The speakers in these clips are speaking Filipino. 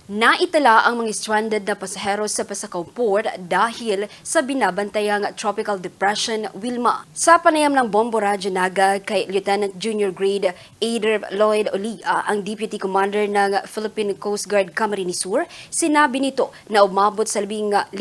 Naitala ang mga stranded na pasahero sa Pasakaw Port dahil sa binabantayang Tropical Depression Wilma. Sa panayam ng Bombo Radyo Naga kay Lieutenant Junior Grade Ader Lloyd Olia, ang Deputy Commander ng Philippine Coast Guard Camarines Sur, sinabi nito na umabot sa 15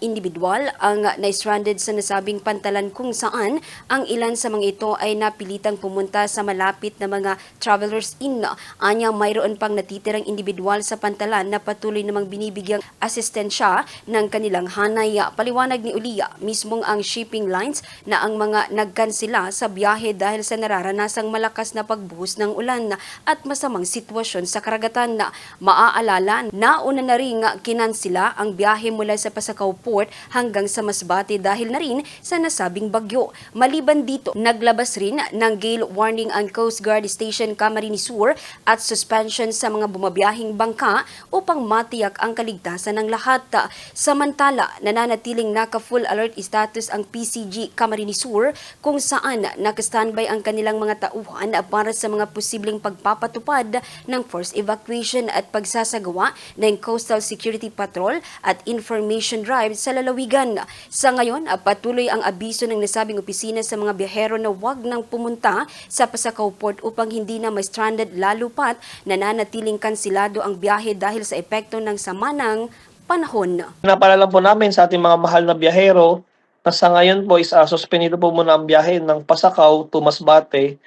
individual ang na-stranded sa nasabing pantalan kung saan ang ilan sa mga ito ay napilitang pumunta sa malapit na mga travelers inn. Anya mayroon pang natitirang individual sa pantalan na patuloy namang binibigyang asistensya ng kanilang hanay. Paliwanag ni Ulia, mismong ang shipping lines na ang mga nagkansela sa biyahe dahil sa nararanasang malakas na pagbuhos ng ulan at masamang sitwasyon sa karagatan. Maaalala, nauna na rin kinansela ang biyahe mula sa Pasakaw Port hanggang sa Masbate dahil na rin sa nasabing bagyo. Maliban dito, naglabas rin ng gale warning ang Coast Guard Station Camarines Sur at suspension sa mga bumabiyahing bangka upang matiyak ang kaligtasan ng lahat. Samantala, nananatiling naka-full alert status ang PCG Camarines Sur kung saan naka-standby ang kanilang mga tauhan para sa mga posibleng pagpapatupad ng forced evacuation at pagsasagawa ng Coastal Security Patrol at Information Drive sa lalawigan. Sa ngayon, patuloy ang abiso ng nasabing opisina sa mga biyahero na huwag nang pumunta sa Pasakaw Port upang hindi na ma-stranded lalo pat nananatiling kansilado ang biyahe dahil sa epekto ng sama ng panahon. Pinapaalala po namin sa ating mga mahal na biyahero na sa ngayon po is suspendido po muna ang biyahe ng Pasakaw to Masbate.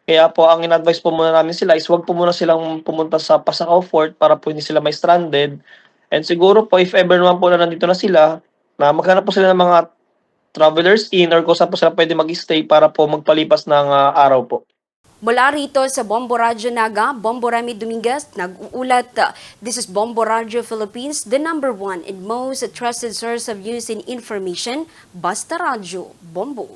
Kaya po ang in-advise po muna namin sila is wag po muna silang pumunta sa Pasakaw Fort para po hindi sila may stranded. And siguro po if ever naman po na nandito na sila, na maghanap po sila ng mga travelers inn or kung saan po sila pwede mag-stay para po magpalipas ng araw po. Mula rito sa Bombo Radyo Naga, Bombo Remy Dominguez, nag-uulat. This is Bombo Radyo Philippines, the #1 and most trusted source of news and information. Basta Radyo, Bombo.